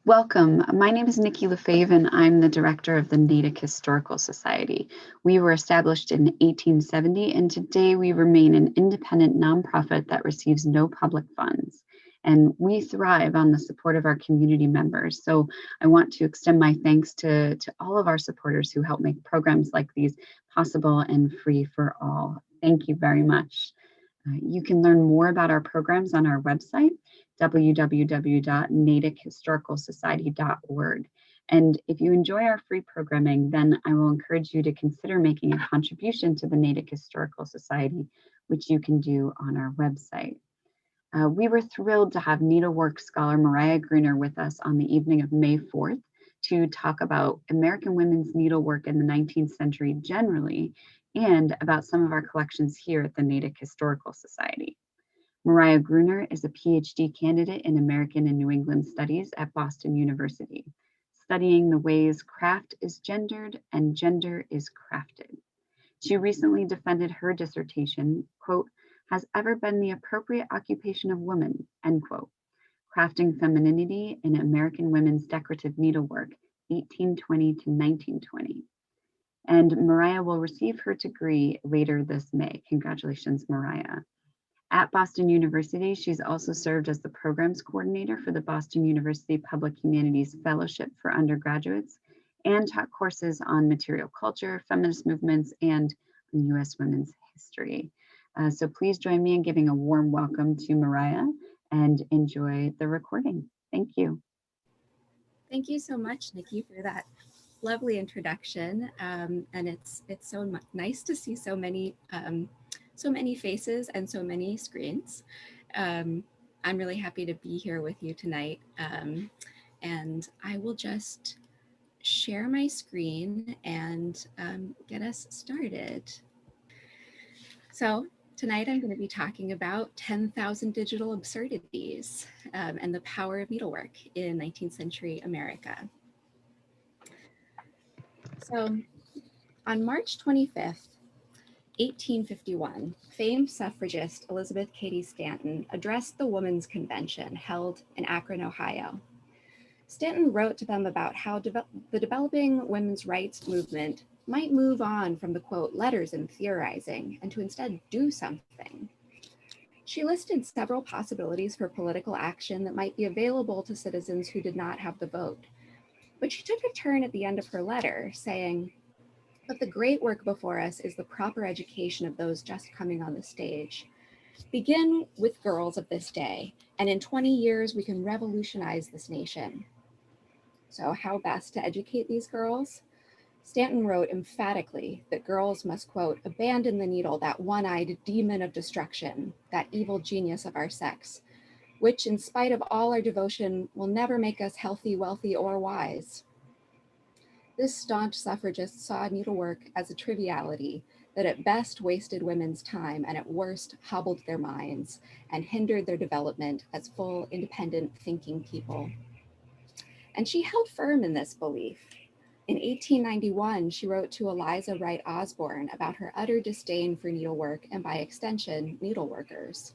Welcome. My name is Nikki Lefebvre, and I'm the director of the Natick Historical Society. We were established in 1870, and today we remain an independent nonprofit that receives no public funds. And we thrive on the support of our community members. So I want to extend my thanks to all of our supporters who help make programs like these possible and free for all. Thank you very much. You can learn more about our programs on our website, www.natickhistoricalsociety.org. And if you enjoy our free programming, then I will encourage you to consider making a contribution to the Natick Historical Society, which you can do on our website. We were thrilled to have needlework scholar Mariah Gruner with us on the evening of May 4th to talk about American women's needlework in the 19th century generally, and about some of our collections here at the Natick Historical Society. Mariah Gruner is a PhD candidate in American and New England Studies at Boston University, studying the ways craft is gendered and gender is crafted. She recently defended her dissertation, quote, has ever been the appropriate occupation of woman, end quote, crafting femininity in American women's decorative needlework, 1820 to 1920. And Mariah will receive her degree later this May. Congratulations, Mariah. At Boston University, she's also served as the programs coordinator for the Boston University Public Humanities Fellowship for undergraduates and taught courses on material culture, feminist movements, and on U.S. women's history. So please join me in giving a warm welcome to Mariah and enjoy the recording. Thank you. Thank you so much, Nikki, for that lovely introduction. And it's so nice to see so many faces and so many screens. I'm really happy to be here with you tonight. And I will just share my screen and get us started. So tonight I'm going to be talking about 10,000 digital absurdities and the power of needlework in 19th century America. So on March 25th, 1851, famed suffragist Elizabeth Cady Stanton addressed the Women's Convention held in Akron, Ohio. Stanton wrote to them about how the developing women's rights movement might move on from the, quote, letters and theorizing and to instead do something. She listed several possibilities for political action that might be available to citizens who did not have the vote. But she took a turn at the end of her letter, saying, but the great work before us is the proper education of those just coming on the stage. Begin with girls of this day, and in 20 years we can revolutionize this nation. So how best to educate these girls? Stanton wrote emphatically that girls must, quote, abandon the needle, that one-eyed demon of destruction, that evil genius of our sex, which in spite of all our devotion will never make us healthy, wealthy, or wise. This staunch suffragist saw needlework as a triviality that at best wasted women's time and at worst hobbled their minds and hindered their development as full, independent thinking people. And she held firm in this belief. In 1891, she wrote to Eliza Wright Osborne about her utter disdain for needlework and by extension, needleworkers.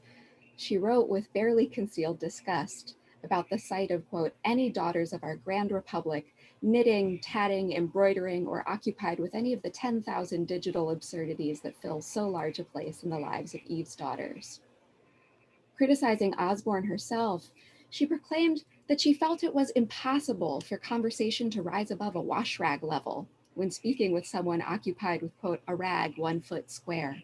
She wrote with barely concealed disgust about the sight of, quote, any daughters of our grand republic knitting, tatting, embroidering, or occupied with any of the 10,000 digital absurdities that fill so large a place in the lives of Eve's daughters. Criticizing Osborne herself, she proclaimed that she felt it was impossible for conversation to rise above a wash rag level when speaking with someone occupied with, quote, a rag 1 foot square.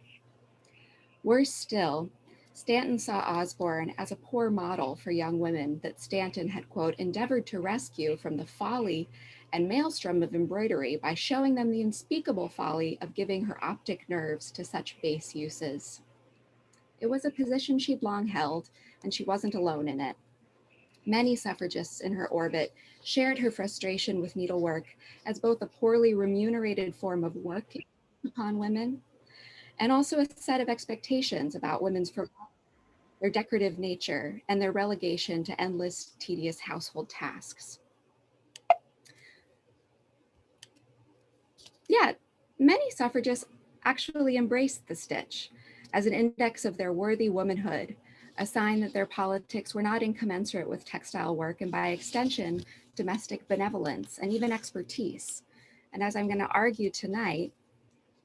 Worse still, Stanton saw Osborne as a poor model for young women that Stanton had, quote, endeavored to rescue from the folly and maelstrom of embroidery by showing them the unspeakable folly of giving her optic nerves to such base uses. It was a position she'd long held, and she wasn't alone in it. Many suffragists in her orbit shared her frustration with needlework as both a poorly remunerated form of work upon women and also a set of expectations about women's their decorative nature, and their relegation to endless, tedious household tasks. Yet, many suffragists actually embraced the stitch as an index of their worthy womanhood, a sign that their politics were not incommensurate with textile work and, by extension, domestic benevolence and even expertise. And as I'm going to argue tonight,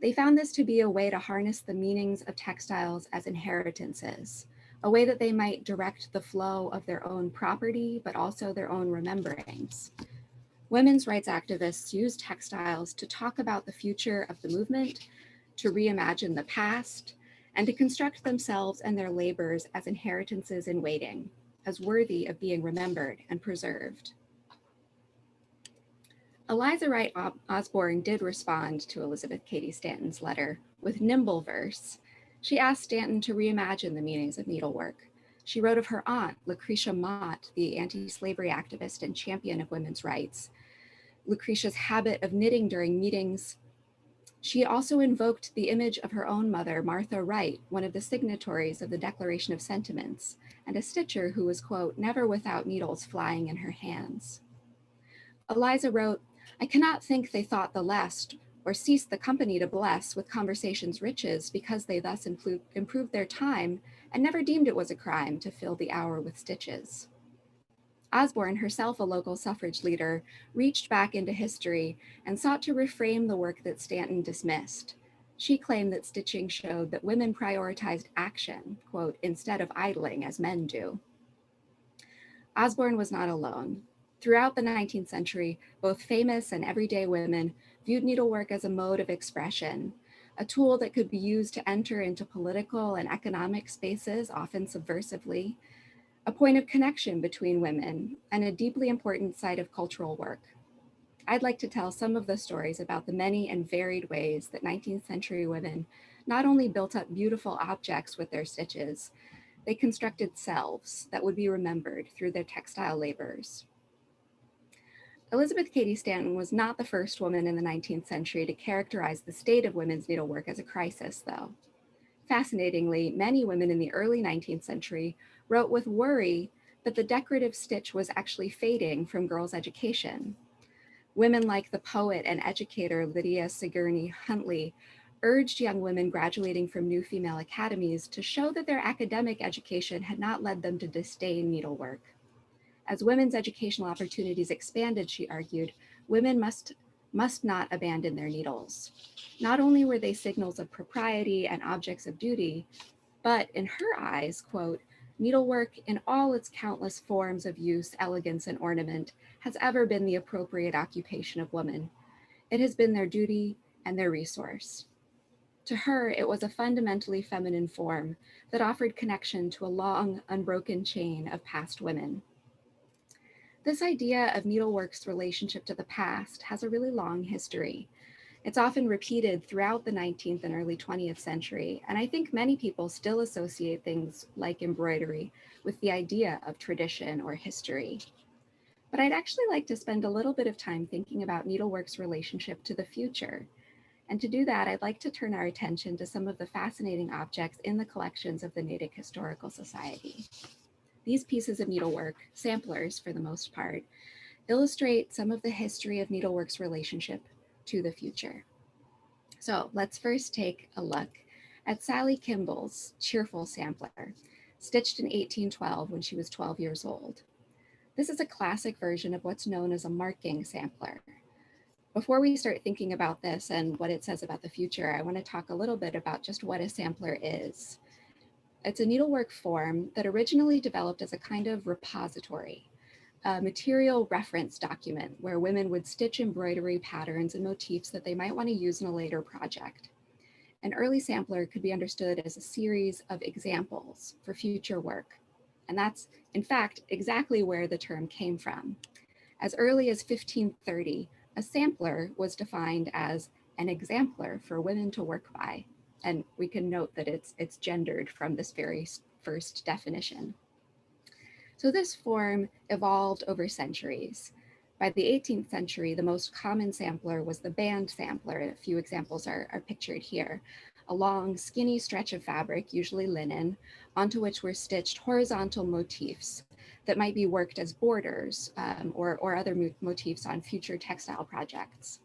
they found this to be a way to harness the meanings of textiles as inheritances, a way that they might direct the flow of their own property, but also their own rememberings. Women's rights activists used textiles to talk about the future of the movement, to reimagine the past, and to construct themselves and their labors as inheritances in waiting, as worthy of being remembered and preserved. Eliza Wright Osborne did respond to Elizabeth Cady Stanton's letter with nimble verse. She asked Stanton to reimagine the meanings of needlework. She wrote of her aunt, Lucretia Mott, the anti-slavery activist and champion of women's rights. Lucretia's habit of knitting during meetings. She also invoked the image of her own mother, Martha Wright, one of the signatories of the Declaration of Sentiments, and a stitcher who was, quote, never without needles flying in her hands. Eliza wrote, I cannot think they thought the less, or ceased the company to bless with conversation's riches, because they thus improved their time, and never deemed it was a crime to fill the hour with stitches. Osborne, herself a local suffrage leader, reached back into history and sought to reframe the work that Stanton dismissed. She claimed that stitching showed that women prioritized action, quote, instead of idling as men do. Osborne was not alone. Throughout the 19th century, both famous and everyday women viewed needlework as a mode of expression, a tool that could be used to enter into political and economic spaces, often subversively, a point of connection between women, and a deeply important site of cultural work. I'd like to tell some of the stories about the many and varied ways that 19th century women not only built up beautiful objects with their stitches, they constructed selves that would be remembered through their textile labors. Elizabeth Cady Stanton was not the first woman in the 19th century to characterize the state of women's needlework as a crisis, though. Fascinatingly, many women in the early 19th century wrote with worry that the decorative stitch was actually fading from girls' education. Women like the poet and educator Lydia Sigourney Huntley urged young women graduating from new female academies to show that their academic education had not led them to disdain needlework. As women's educational opportunities expanded, she argued, women must not abandon their needles. Not only were they signals of propriety and objects of duty, but in her eyes, quote, needlework in all its countless forms of use, elegance, and ornament has ever been the appropriate occupation of women. It has been their duty and their resource. To her, it was a fundamentally feminine form that offered connection to a long, unbroken chain of past women. This idea of needlework's relationship to the past has a really long history. It's often repeated throughout the 19th and early 20th century, and I think many people still associate things like embroidery with the idea of tradition or history. But I'd actually like to spend a little bit of time thinking about needlework's relationship to the future. And to do that, I'd like to turn our attention to some of the fascinating objects in the collections of the Natick Historical Society. These pieces of needlework, samplers for the most part, illustrate some of the history of needlework's relationship to the future. So let's first take a look at Sally Kimball's cheerful sampler, stitched in 1812 when she was 12 years old. This is a classic version of what's known as a marking sampler. Before we start thinking about this and what it says about the future, I want to talk a little bit about just what a sampler is. It's a needlework form that originally developed as a kind of repository, a material reference document where women would stitch embroidery patterns and motifs that they might want to use in a later project. An early sampler could be understood as a series of examples for future work. And that's, in fact, exactly where the term came from. As early as 1530, a sampler was defined as an exemplar for women to work by. And we can note that it's gendered from this very first definition. So this form evolved over centuries. By the 18th century, the most common sampler was the band sampler. A few examples are pictured here. A long, skinny stretch of fabric, usually linen, onto which were stitched horizontal motifs that might be worked as borders or other motifs on future textile projects.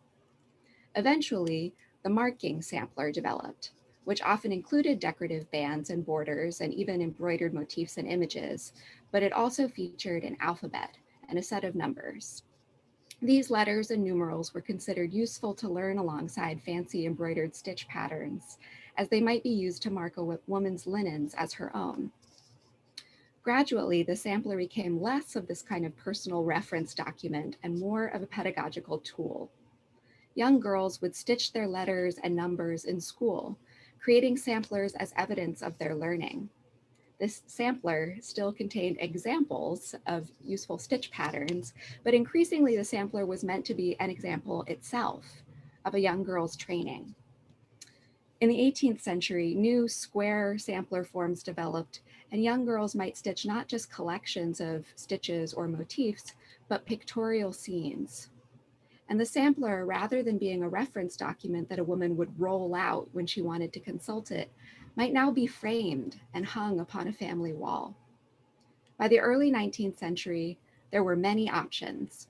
Eventually, the marking sampler developed. which often included decorative bands and borders and even embroidered motifs and images, but it also featured an alphabet and a set of numbers. These letters and numerals were considered useful to learn alongside fancy embroidered stitch patterns, as they might be used to mark a woman's linens as her own. Gradually, the sampler became less of this kind of personal reference document and more of a pedagogical tool. Young girls would stitch their letters and numbers in school, creating samplers as evidence of their learning. This sampler still contained examples of useful stitch patterns, but increasingly the sampler was meant to be an example itself of a young girl's training. In the 18th century, new square sampler forms developed, and young girls might stitch not just collections of stitches or motifs, but pictorial scenes. And the sampler, rather than being a reference document that a woman would roll out when she wanted to consult it, might now be framed and hung upon a family wall. By the early 19th century, there were many options.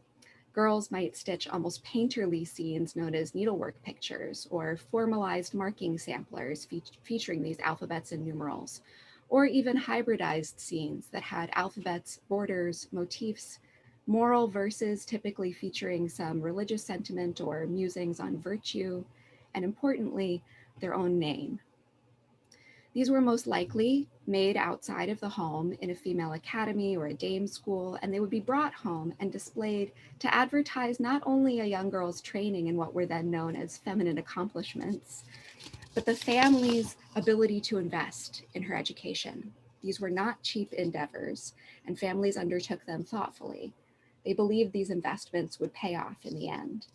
Girls might stitch almost painterly scenes known as needlework pictures, or formalized marking samplers featuring these alphabets and numerals, or even hybridized scenes that had alphabets, borders, motifs, moral verses typically featuring some religious sentiment or musings on virtue, and importantly, their own name. These were most likely made outside of the home in a female academy or a dame school, and they would be brought home and displayed to advertise not only a young girl's training in what were then known as feminine accomplishments, but the family's ability to invest in her education. These were not cheap endeavors, and families undertook them thoughtfully. They believed these investments would pay off in the end.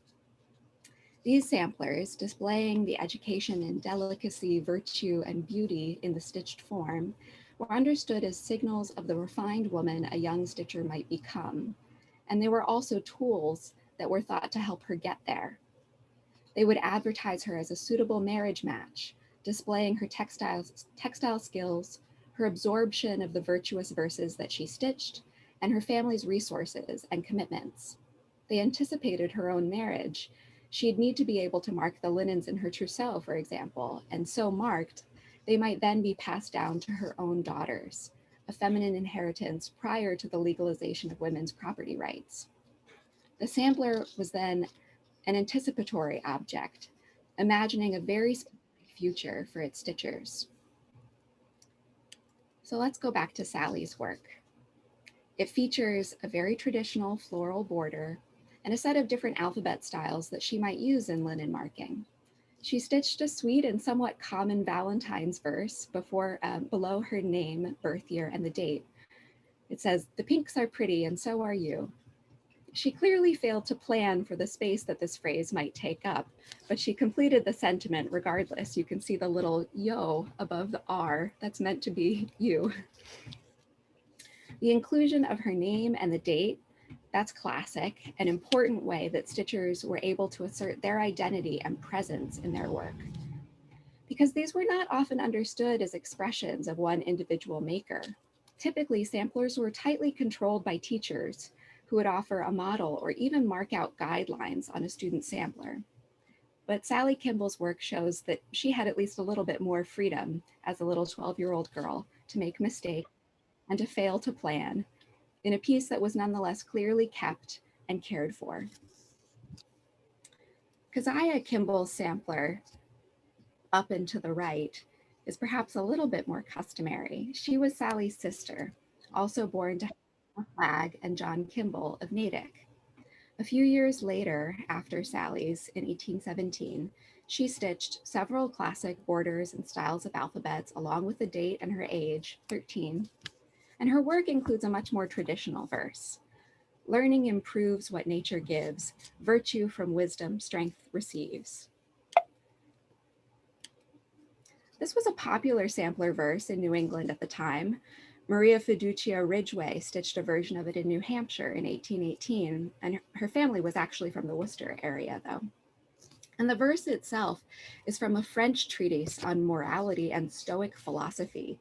These samplers, displaying the education in delicacy, virtue, and beauty in the stitched form, were understood as signals of the refined woman a young stitcher might become, and they were also tools that were thought to help her get there. They would advertise her as a suitable marriage match, displaying her textile skills, her absorption of the virtuous verses that she stitched, and her family's resources and commitments. They anticipated her own marriage. She'd need to be able to mark the linens in her trousseau, for example, and so marked, they might then be passed down to her own daughters, a feminine inheritance prior to the legalization of women's property rights. The sampler was then an anticipatory object, imagining a very specific future for its stitchers. So let's go back to Sally's work. It features a very traditional floral border and a set of different alphabet styles that she might use in linen marking. She stitched a sweet and somewhat common Valentine's verse below her name, birth year, and the date. It says, "The pinks are pretty and so are you." She clearly failed to plan for the space that this phrase might take up, but she completed the sentiment regardless. You can see the little yo above the R, that's meant to be you. The inclusion of her name and the date, that's classic, an important way that stitchers were able to assert their identity and presence in their work. Because these were not often understood as expressions of one individual maker. Typically, samplers were tightly controlled by teachers who would offer a model or even mark out guidelines on a student sampler. But Sally Kimball's work shows that she had at least a little bit more freedom as a little 12-year-old girl to make mistakes and to fail to plan in a piece that was nonetheless clearly kept and cared for. Keziah Kimball's sampler, up and to the right, is perhaps a little bit more customary. She was Sally's sister, also born to Hannah Flagg and John Kimball of Natick. A few years later, after Sally's in 1817, she stitched several classic borders and styles of alphabets along with the date and her age, 13, and her work includes a much more traditional verse. Learning improves what nature gives, virtue from wisdom, strength receives. This was a popular sampler verse in New England at the time. Maria Fiducia Ridgway stitched a version of it in New Hampshire in 1818, and her family was actually from the Worcester area, though. And the verse itself is from a French treatise on morality and Stoic philosophy,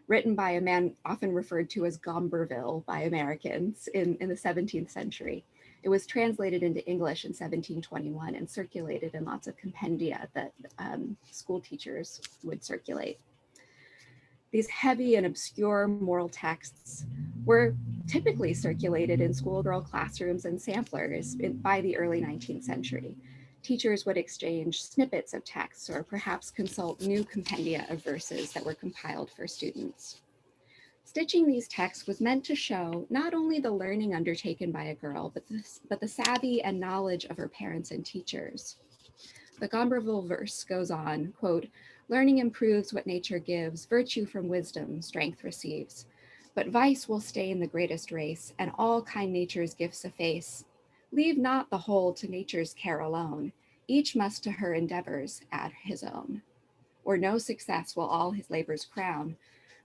written by a man often referred to as Gomberville by Americans in the 17th century. It was translated into English in 1721 and circulated in lots of compendia that school teachers would circulate. These heavy and obscure moral texts were typically circulated in schoolgirl classrooms and samplers by the early 19th century. Teachers would exchange snippets of texts or perhaps consult new compendia of verses that were compiled for students. Stitching these texts was meant to show not only the learning undertaken by a girl, but the savvy and knowledge of her parents and teachers. The Gombreville verse goes on, quote, "Learning improves what nature gives, virtue from wisdom strength receives. But vice will stain the greatest race, and all kind nature's gifts efface. Leave not the whole to nature's care alone, each must to her endeavors add his own. Or no success will all his labors crown.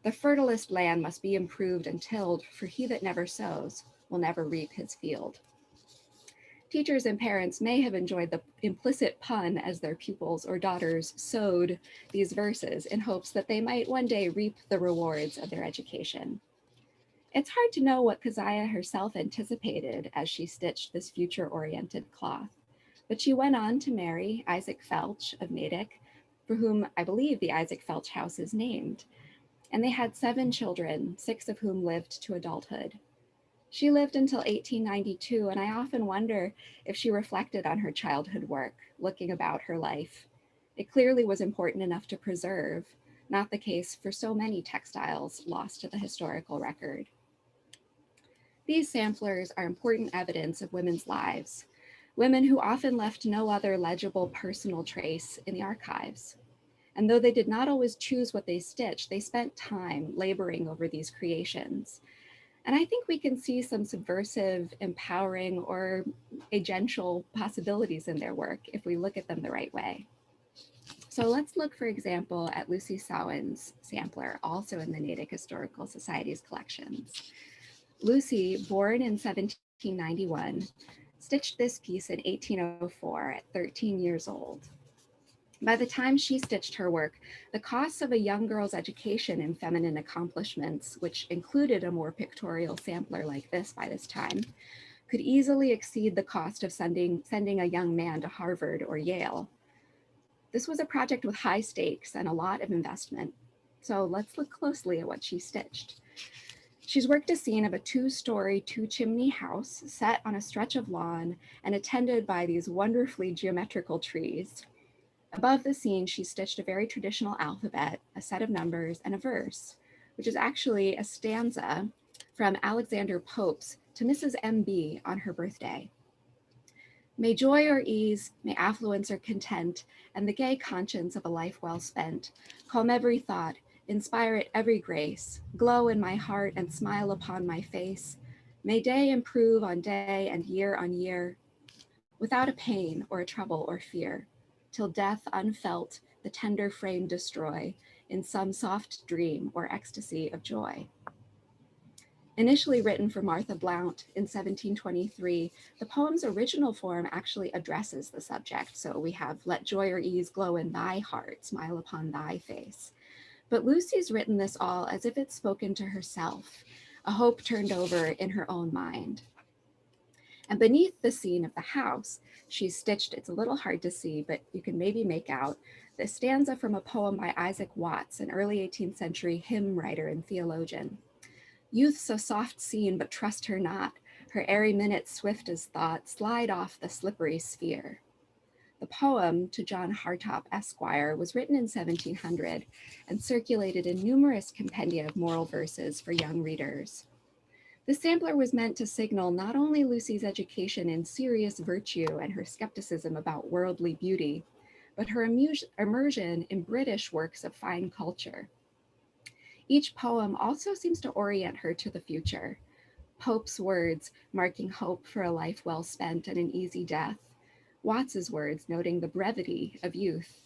The fertilest land must be improved and tilled, for he that never sows will never reap his field." Teachers and parents may have enjoyed the implicit pun as their pupils or daughters sowed these verses in hopes that they might one day reap the rewards of their education. It's hard to know what Keziah herself anticipated as she stitched this future-oriented cloth, but she went on to marry Isaac Felch of Natick, for whom I believe the Isaac Felch House is named, and they had 7 children, 6 of whom lived to adulthood. She lived until 1892, and I often wonder if she reflected on her childhood work, looking about her life. It clearly was important enough to preserve, not the case for so many textiles lost to the historical record. These samplers are important evidence of women's lives, women who often left no other legible personal trace in the archives. And though they did not always choose what they stitched, they spent time laboring over these creations. And I think we can see some subversive, empowering, or agential possibilities in their work if we look at them the right way. So let's look, for example, at Lucy Sawin's sampler, also in the Natick Historical Society's collections. Lucy, born in 1791, stitched this piece in 1804 at 13 years old. By the time she stitched her work, the costs of a young girl's education in feminine accomplishments, which included a more pictorial sampler like this by this time, could easily exceed the cost of sending a young man to Harvard or Yale. This was a project with high stakes and a lot of investment. So let's look closely at what she stitched. She's worked a scene of a 2-story, 2-chimney house set on a stretch of lawn and attended by these wonderfully geometrical trees. Above the scene, she stitched a very traditional alphabet, a set of numbers, and a verse, which is actually a stanza from Alexander Pope's To Mrs. M.B. on her birthday. May joy or ease, may affluence or content, and the gay conscience of a life well spent, calm every thought, inspire it every grace, glow in my heart and smile upon my face. May day improve on day and year on year, without a pain or a trouble or fear, till death unfelt the tender frame destroy in some soft dream or ecstasy of joy. Initially written for Martha Blount in 1723, the poem's original form actually addresses the subject. So we have, let joy or ease glow in thy heart, smile upon thy face. But Lucy's written this all as if it's spoken to herself, a hope turned over in her own mind. And beneath the scene of the house, she's stitched, it's a little hard to see, but you can maybe make out, the stanza from a poem by Isaac Watts, an early 18th century hymn writer and theologian. Youth's a soft scene, but trust her not. Her airy minutes, swift as thought, slide off the slippery sphere. The poem, To John Hartop, Esquire, was written in 1700 and circulated in numerous compendia of moral verses for young readers. The sampler was meant to signal not only Lucy's education in serious virtue and her skepticism about worldly beauty, but her immersion in British works of fine culture. Each poem also seems to orient her to the future. Pope's words marking hope for a life well spent and an easy death. Watts's words noting the brevity of youth.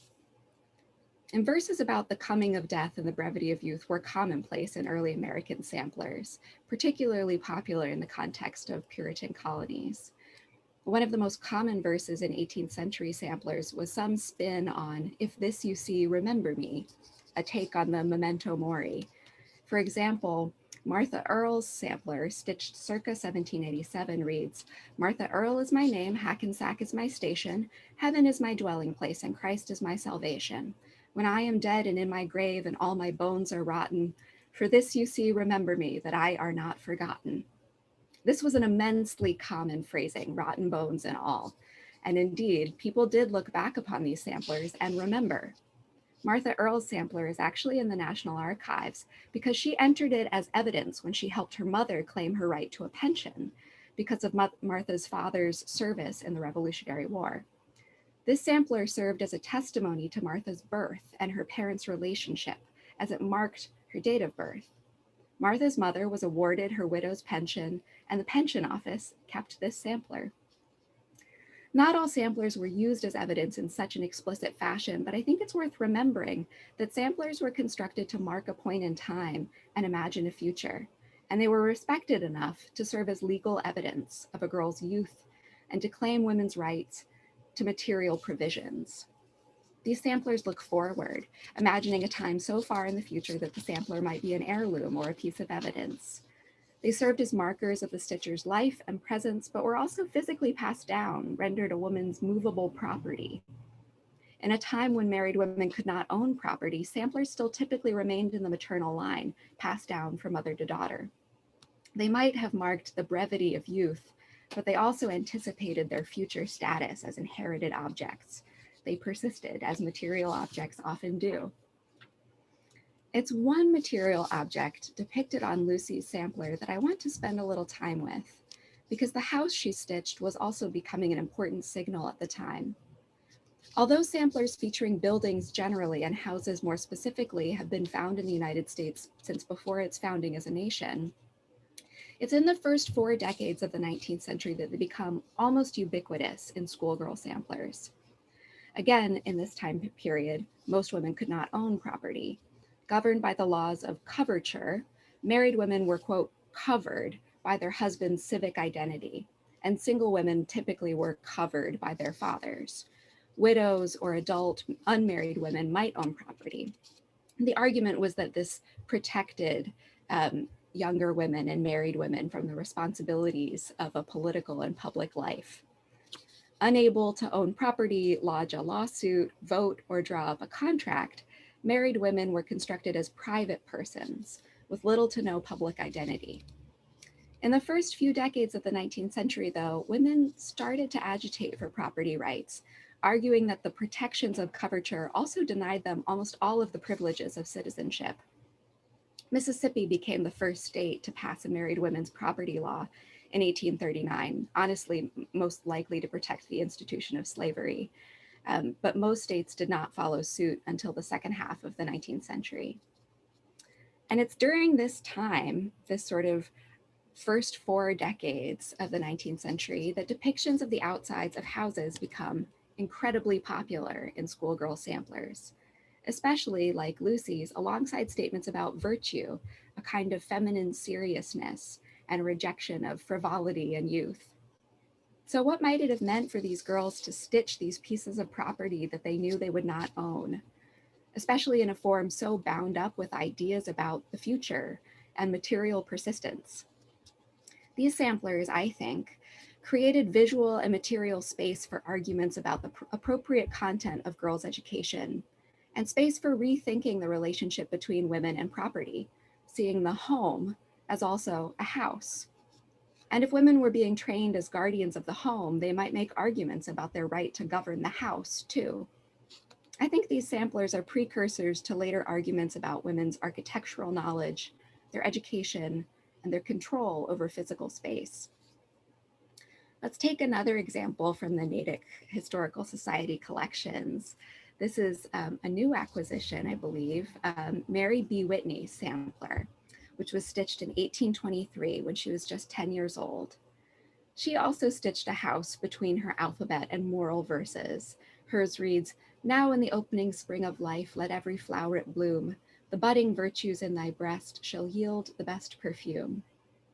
And verses about the coming of death and the brevity of youth were commonplace in early American samplers, particularly popular in the context of Puritan colonies. One of the most common verses in 18th century samplers was some spin on, if this you see, remember me, a take on the memento mori. For example, Martha Earle's sampler, stitched circa 1787, reads, "Martha Earle is my name, Hackensack is my station, heaven is my dwelling place, and Christ is my salvation. When I am dead and in my grave and all my bones are rotten, for this you see, remember me, that I are not forgotten." This was an immensely common phrasing, rotten bones and all. And indeed, people did look back upon these samplers and remember. Martha Earle's sampler is actually in the National Archives because she entered it as evidence when she helped her mother claim her right to a pension because of Martha's father's service in the Revolutionary War. This sampler served as a testimony to Martha's birth and her parents' relationship as it marked her date of birth. Martha's mother was awarded her widow's pension, and the pension office kept this sampler. Not all samplers were used as evidence in such an explicit fashion, but I think it's worth remembering that samplers were constructed to mark a point in time and imagine a future, and they were respected enough to serve as legal evidence of a girl's youth and to claim women's rights to material provisions. These samplers look forward, imagining a time so far in the future that the sampler might be an heirloom or a piece of evidence. They served as markers of the stitcher's life and presence, but were also physically passed down, rendered a woman's movable property. In a time when married women could not own property, samplers still typically remained in the maternal line, passed down from mother to daughter. They might have marked the brevity of youth, but they also anticipated their future status as inherited objects. They persisted, as material objects often do. It's one material object depicted on Lucy's sampler that I want to spend a little time with, because the house she stitched was also becoming an important signal at the time. Although samplers featuring buildings generally and houses more specifically have been found in the United States since before its founding as a nation, it's in the first 4 decades of the 19th century that they become almost ubiquitous in schoolgirl samplers. Again, in this time period, most women could not own property. Governed by the laws of coverture, married women were, quote, covered by their husband's civic identity, and single women typically were covered by their fathers. Widows or adult unmarried women might own property. The argument was that this protected younger women and married women from the responsibilities of a political and public life. Unable to own property, lodge a lawsuit, vote, or draw up a contract, married women were constructed as private persons with little to no public identity. In the first few decades of the 19th century, though, women started to agitate for property rights, arguing that the protections of coverture also denied them almost all of the privileges of citizenship. Mississippi became the first state to pass a married women's property law in 1839, honestly, most likely to protect the institution of slavery. But most states did not follow suit until the second half of the 19th century. And it's during this time, this sort of first 4 decades of the 19th century, that depictions of the outsides of houses become incredibly popular in schoolgirl samplers, especially like Lucy's, alongside statements about virtue, a kind of feminine seriousness and rejection of frivolity and youth. So what might it have meant for these girls to stitch these pieces of property that they knew they would not own, especially in a form so bound up with ideas about the future and material persistence? These samplers, I think, created visual and material space for arguments about the appropriate content of girls' education and space for rethinking the relationship between women and property, seeing the home as also a house. And if women were being trained as guardians of the home, they might make arguments about their right to govern the house too. I think these samplers are precursors to later arguments about women's architectural knowledge, their education, and their control over physical space. Let's take another example from the Natick Historical Society collections. This is a new acquisition, I believe, Mary B. Whitney's sampler, which was stitched in 1823 when she was just 10 years old. She also stitched a house between her alphabet and moral verses. Hers reads, "Now in the opening spring of life, let every floweret bloom. The budding virtues in thy breast shall yield the best perfume."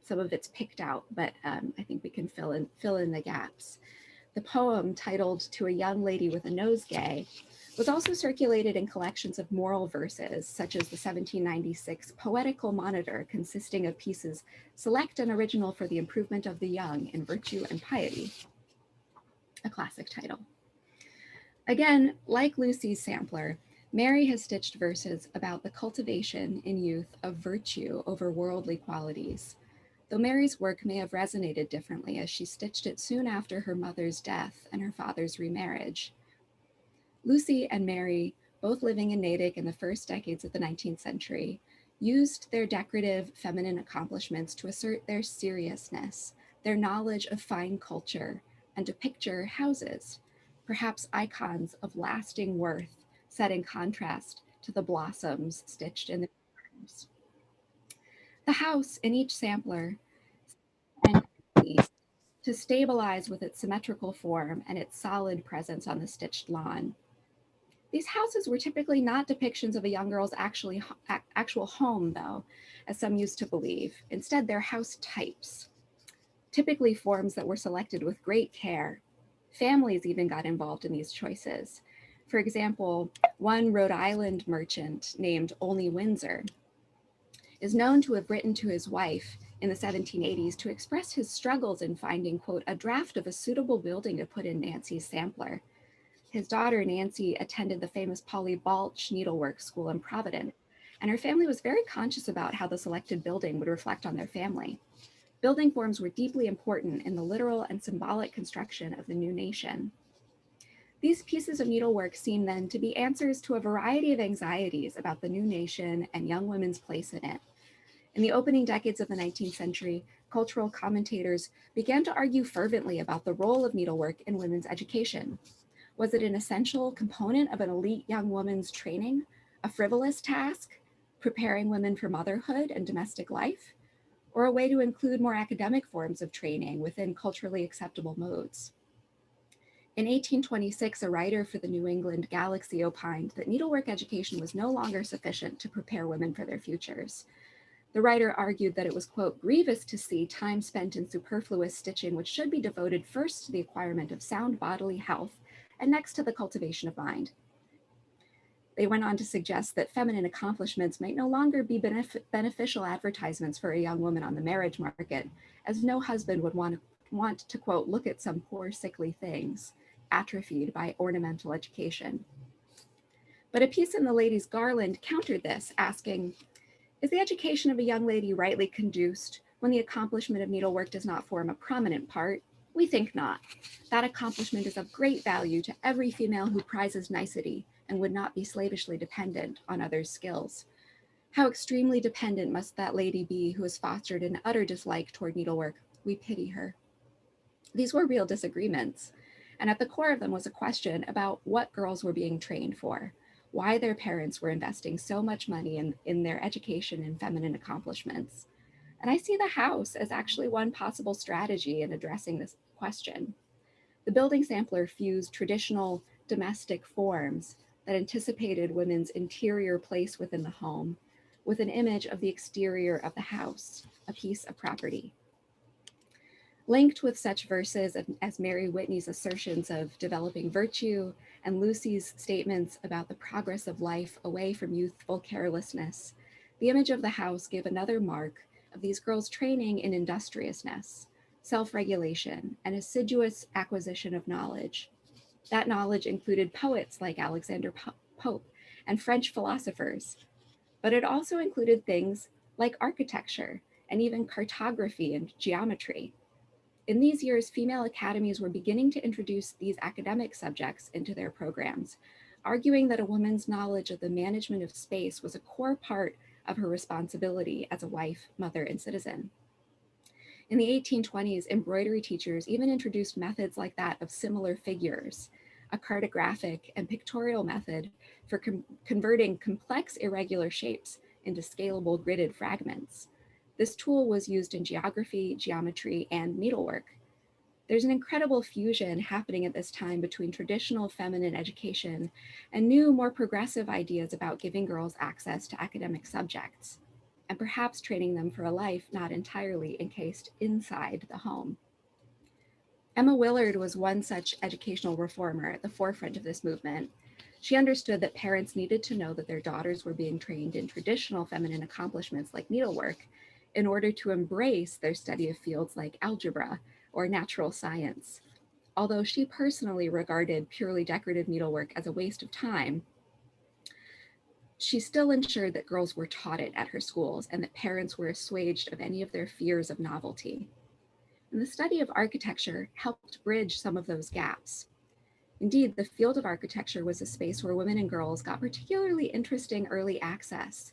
Some of it's picked out, but I think we can fill in the gaps. The poem, titled To a Young Lady with a Nosegay, was also circulated in collections of moral verses, such as the 1796 Poetical Monitor, consisting of pieces select and original for the improvement of the young in virtue and piety, a classic title. Again, like Lucy's sampler, Mary has stitched verses about the cultivation in youth of virtue over worldly qualities, though Mary's work may have resonated differently as she stitched it soon after her mother's death and her father's remarriage. Lucy and Mary, both living in Natick in the first decades of the 19th century, used their decorative feminine accomplishments to assert their seriousness, their knowledge of fine culture, and to picture houses, perhaps icons of lasting worth, set in contrast to the blossoms stitched in their arms. The house in each sampler and to stabilize with its symmetrical form and its solid presence on the stitched lawn. These houses were typically not depictions of a young girl's actual home, though, as some used to believe. Instead, they're house types, typically forms that were selected with great care. Families even got involved in these choices. For example, one Rhode Island merchant named Olney Windsor is known to have written to his wife in the 1780s to express his struggles in finding, quote, a draft of a suitable building to put in Nancy's sampler. His daughter, Nancy, attended the famous Polly Balch Needlework School in Providence, and her family was very conscious about how the selected building would reflect on their family. Building forms were deeply important in the literal and symbolic construction of the new nation. These pieces of needlework seem then to be answers to a variety of anxieties about the new nation and young women's place in it. In the opening decades of the 19th century, cultural commentators began to argue fervently about the role of needlework in women's education. Was it an essential component of an elite young woman's training, a frivolous task, preparing women for motherhood and domestic life, or a way to include more academic forms of training within culturally acceptable modes? In 1826, a writer for the New England Galaxy opined that needlework education was no longer sufficient to prepare women for their futures. The writer argued that it was, quote, grievous to see time spent in superfluous stitching, which should be devoted first to the acquirement of sound bodily health and next to the cultivation of mind. They went on to suggest that feminine accomplishments might no longer be beneficial advertisements for a young woman on the marriage market, as no husband would want to, quote, look at some poor sickly things, atrophied by ornamental education. But a piece in the Lady's Garland countered this, asking, is the education of a young lady rightly conduced when the accomplishment of needlework does not form a prominent part? We think not. That accomplishment is of great value to every female who prizes nicety and would not be slavishly dependent on others' skills. How extremely dependent must that lady be who has fostered an utter dislike toward needlework? We pity her. These were real disagreements, and at the core of them was a question about what girls were being trained for, why their parents were investing so much money in their education and feminine accomplishments. And I see the house as actually one possible strategy in addressing this question. The building sampler fused traditional domestic forms that anticipated women's interior place within the home with an image of the exterior of the house, a piece of property. Linked with such verses as Mary Whitney's assertions of developing virtue and Lucy's statements about the progress of life away from youthful carelessness, the image of the house gave another mark of these girls' training in industriousness, self-regulation, and assiduous acquisition of knowledge. That knowledge included poets like Alexander Pope and French philosophers, but it also included things like architecture and even cartography and geometry. In these years, female academies were beginning to introduce these academic subjects into their programs, arguing that a woman's knowledge of the management of space was a core part of her responsibility as a wife, mother, and citizen. In the 1820s, embroidery teachers even introduced methods like that of similar figures, a cartographic and pictorial method for converting complex irregular shapes into scalable gridded fragments. This tool was used in geography, geometry, and needlework. There's an incredible fusion happening at this time between traditional feminine education and new, more progressive ideas about giving girls access to academic subjects, and perhaps training them for a life not entirely encased inside the home. Emma Willard was one such educational reformer at the forefront of this movement. She understood that parents needed to know that their daughters were being trained in traditional feminine accomplishments like needlework in order to embrace their study of fields like algebra or natural science. Although she personally regarded purely decorative needlework as a waste of time, she still ensured that girls were taught it at her schools and that parents were assuaged of any of their fears of novelty. And the study of architecture helped bridge some of those gaps. Indeed, the field of architecture was a space where women and girls got particularly interesting early access.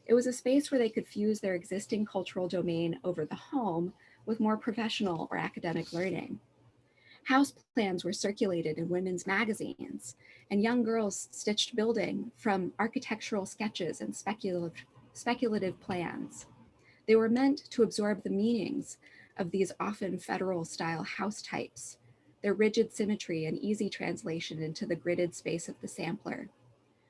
It was a space where they could fuse their existing cultural domain over the home with more professional or academic learning. House plans were circulated in women's magazines, and young girls stitched building from architectural sketches and speculative plans. They were meant to absorb the meanings of these often federal style house types, their rigid symmetry and easy translation into the gridded space of the sampler.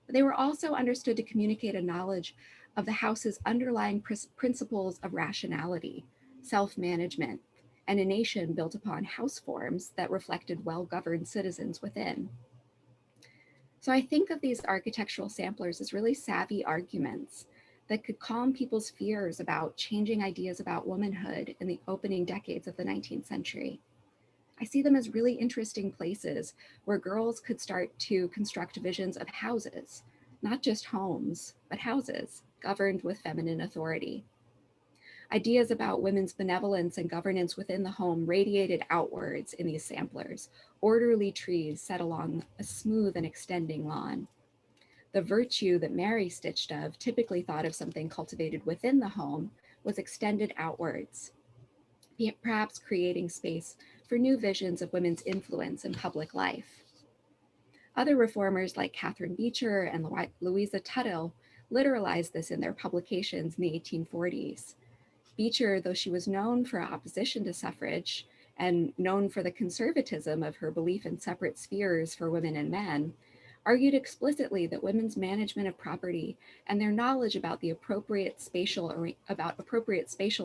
But they were also understood to communicate a knowledge of the house's underlying principles of rationality, self-management, and a nation built upon house forms that reflected well-governed citizens within. So I think of these architectural samplers as really savvy arguments that could calm people's fears about changing ideas about womanhood in the opening decades of the 19th century. I see them as really interesting places where girls could start to construct visions of houses, not just homes, but houses governed with feminine authority. Ideas about women's benevolence and governance within the home radiated outwards in these samplers, orderly trees set along a smooth and extending lawn. The virtue that Mary stitched of, typically thought of something cultivated within the home, was extended outwards, perhaps creating space for new visions of women's influence in public life. Other reformers like Catherine Beecher and Louisa Tuttle literalized this in their publications in the 1840s. Beecher, though she was known for opposition to suffrage and known for the conservatism of her belief in separate spheres for women and men, argued explicitly that women's management of property and their knowledge about appropriate spatial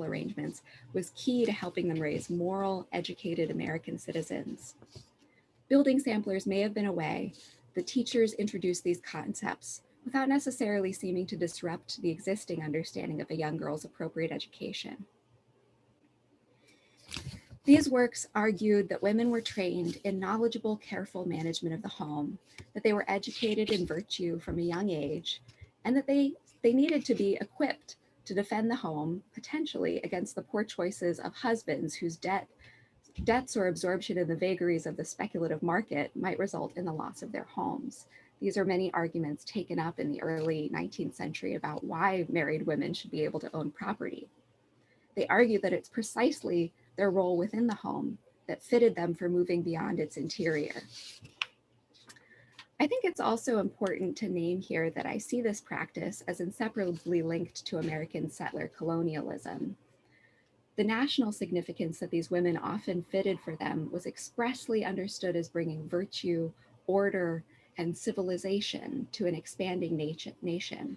arrangements was key to helping them raise moral, educated American citizens. Building samplers may have been a way that teachers introduced these concepts without necessarily seeming to disrupt the existing understanding of a young girl's appropriate education. These works argued that women were trained in knowledgeable, careful management of the home, that they were educated in virtue from a young age, and that they needed to be equipped to defend the home, potentially against the poor choices of husbands whose debts or absorption in the vagaries of the speculative market might result in the loss of their homes. These are many arguments taken up in the early 19th century about why married women should be able to own property. They argue that it's precisely their role within the home that fitted them for moving beyond its interior. I think it's also important to name here that I see this practice as inseparably linked to American settler colonialism. The national significance that these women often fitted for them was expressly understood as bringing virtue, order, and civilization to an expanding nation.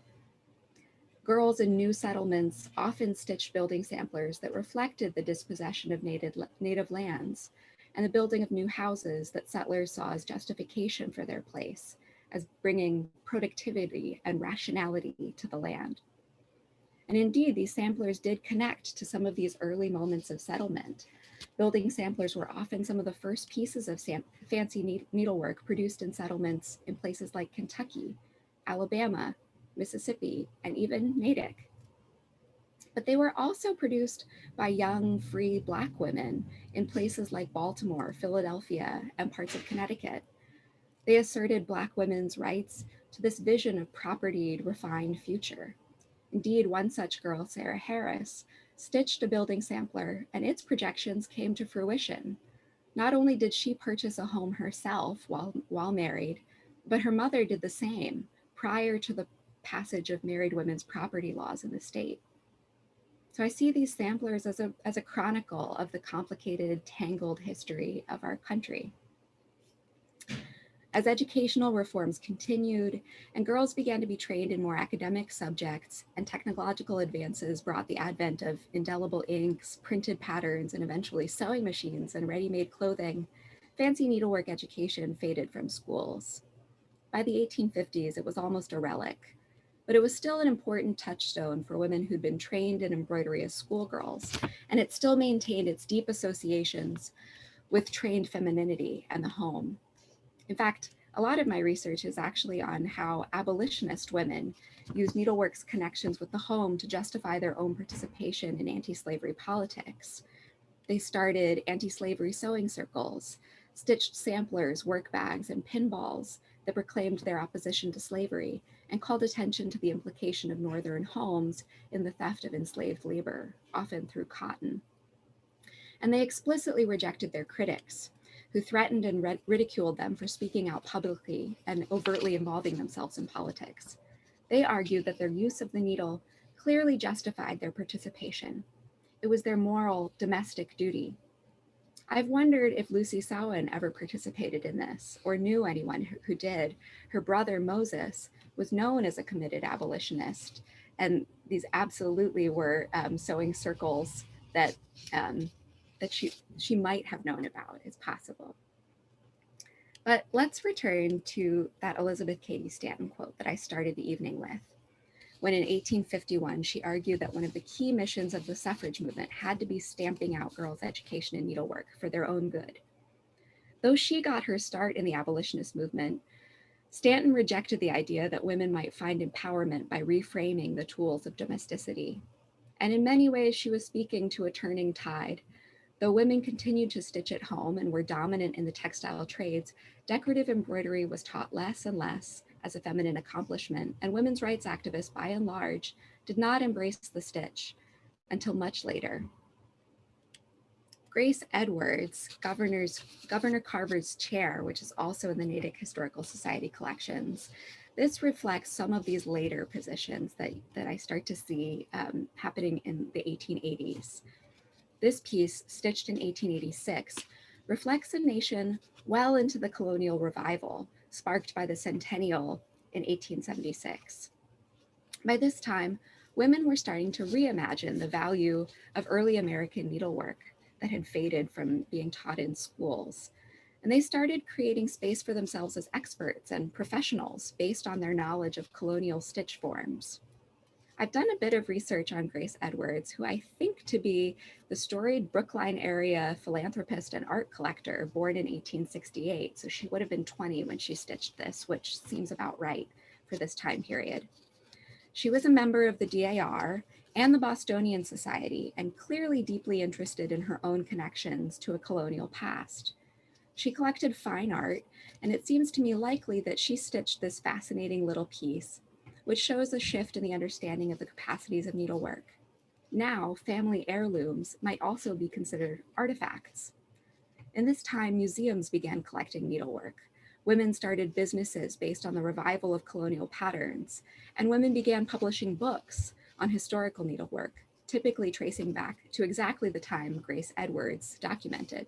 Girls in new settlements often stitched building samplers that reflected the dispossession of native lands and the building of new houses that settlers saw as justification for their place, as bringing productivity and rationality to the land. And indeed, these samplers did connect to some of these early moments of settlement. Building samplers were often some of the first pieces of fancy needlework produced in settlements in places like Kentucky, Alabama, Mississippi, and even Natick. But they were also produced by young, free Black women in places like Baltimore, Philadelphia, and parts of Connecticut. They asserted Black women's rights to this vision of propertied, refined future. Indeed, one such girl, Sarah Harris, stitched a building sampler and its projections came to fruition. Not only did she purchase a home herself while married, but her mother did the same prior to the passage of married women's property laws in the state. So I see these samplers as a chronicle of the complicated, tangled history of our country. As educational reforms continued and girls began to be trained in more academic subjects and technological advances brought the advent of indelible inks, printed patterns, and eventually sewing machines and ready-made clothing, fancy needlework education faded from schools. By the 1850s, it was almost a relic, but it was still an important touchstone for women who'd been trained in embroidery as schoolgirls, and it still maintained its deep associations with trained femininity and the home. In fact, a lot of my research is actually on how abolitionist women use needlework's connections with the home to justify their own participation in anti-slavery politics. They started anti-slavery sewing circles, stitched samplers, work bags, and pinballs that proclaimed their opposition to slavery and called attention to the implication of Northern homes in the theft of enslaved labor, often through cotton. And they explicitly rejected their critics, who threatened and ridiculed them for speaking out publicly and overtly involving themselves in politics. They argued that their use of the needle clearly justified their participation. It was their moral domestic duty. I've wondered if Lucy Samhain ever participated in this or knew anyone who did. Her brother Moses was known as a committed abolitionist, and these absolutely were sewing circles that that she might have known about. It's possible. But let's return to that Elizabeth Cady Stanton quote that I started the evening with, when in 1851 she argued that one of the key missions of the suffrage movement had to be stamping out girls' education in needlework for their own good. Though she got her start in the abolitionist movement, Stanton rejected the idea that women might find empowerment by reframing the tools of domesticity. And in many ways, she was speaking to a turning tide. Though women continued to stitch at home and were dominant in the textile trades, decorative embroidery was taught less and less as a feminine accomplishment, and women's rights activists, by and large, did not embrace the stitch until much later. Grace Edwards, Governor Carver's chair, which is also in the Natick Historical Society collections, this reflects some of these later positions that I start to see happening in the 1880s. This piece, stitched in 1886, reflects a nation well into the colonial revival, sparked by the centennial in 1876. By this time, women were starting to reimagine the value of early American needlework that had faded from being taught in schools. And they started creating space for themselves as experts and professionals based on their knowledge of colonial stitch forms. I've done a bit of research on Grace Edwards, who I think to be the storied Brookline area philanthropist and art collector born in 1868. So she would have been 20 when she stitched this, which seems about right for this time period. She was a member of the DAR and the Bostonian Society, and clearly deeply interested in her own connections to a colonial past. She collected fine art, and it seems to me likely that she stitched this fascinating little piece, which shows a shift in the understanding of the capacities of needlework. Now, family heirlooms might also be considered artifacts. In this time, museums began collecting needlework. Women started businesses based on the revival of colonial patterns, and women began publishing books on historical needlework, typically tracing back to exactly the time Grace Edwards documented.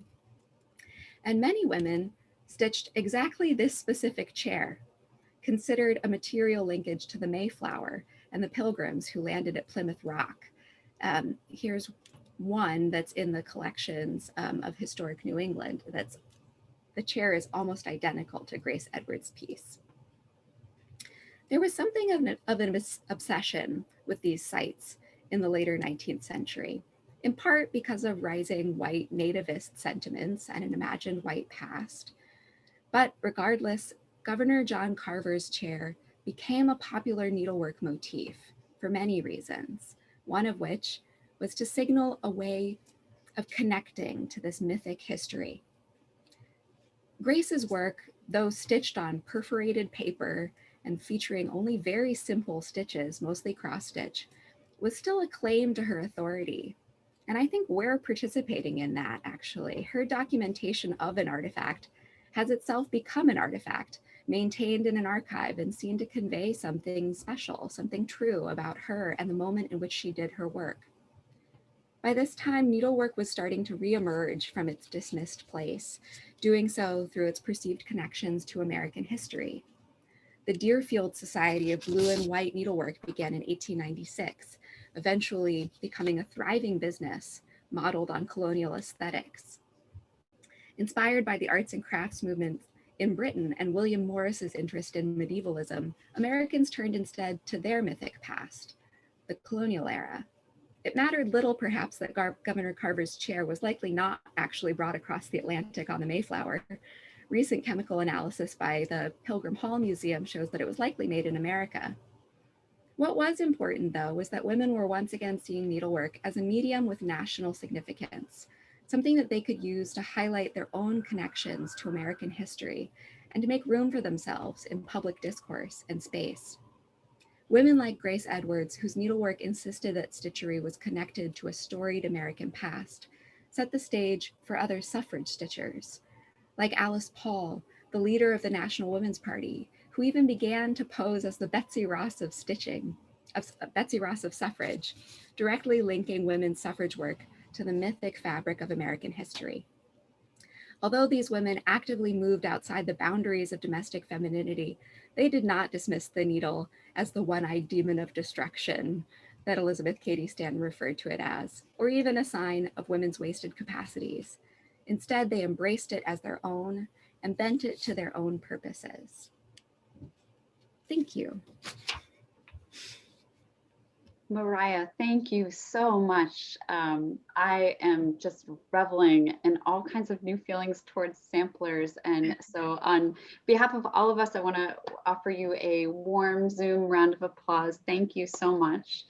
And many women stitched exactly this specific chair, considered a material linkage to the Mayflower and the Pilgrims who landed at Plymouth Rock. Here's one that's in the collections of Historic New England. The chair is almost identical to Grace Edwards' piece. There was something of an obsession with these sites in the later 19th century, in part because of rising white nativist sentiments and an imagined white past. But regardless, Governor John Carver's chair became a popular needlework motif for many reasons, one of which was to signal a way of connecting to this mythic history. Grace's work, though stitched on perforated paper and featuring only very simple stitches, mostly cross-stitch, was still a claim to her authority. And I think we're participating in that, actually. Her documentation of an artifact has itself become an artifact, maintained in an archive and seen to convey something special, something true about her and the moment in which she did her work. By this time, needlework was starting to reemerge from its dismissed place, doing so through its perceived connections to American history. The Deerfield Society of Blue and White Needlework began in 1896, eventually becoming a thriving business modeled on colonial aesthetics. Inspired by the arts and crafts movement in Britain and William Morris's interest in medievalism, Americans turned instead to their mythic past, the colonial era. It mattered little, perhaps, that Governor Carver's chair was likely not actually brought across the Atlantic on the Mayflower. Recent chemical analysis by the Pilgrim Hall Museum shows that it was likely made in America. What was important, though, was that women were once again seeing needlework as a medium with national significance, something that they could use to highlight their own connections to American history and to make room for themselves in public discourse and space. Women like Grace Edwards, whose needlework insisted that stitchery was connected to a storied American past, set the stage for other suffrage stitchers, like Alice Paul, the leader of the National Women's Party, who even began to pose as the Betsy Ross of stitching, Betsy Ross of suffrage, directly linking women's suffrage work to the mythic fabric of American history. Although these women actively moved outside the boundaries of domestic femininity, they did not dismiss the needle as the one-eyed demon of destruction that Elizabeth Cady Stanton referred to it as, or even a sign of women's wasted capacities. Instead, they embraced it as their own and bent it to their own purposes. Thank you. Mariah, thank you so much. I am just reveling in all kinds of new feelings towards samplers. And so on behalf of all of us, I want to offer you a warm Zoom round of applause. Thank you so much.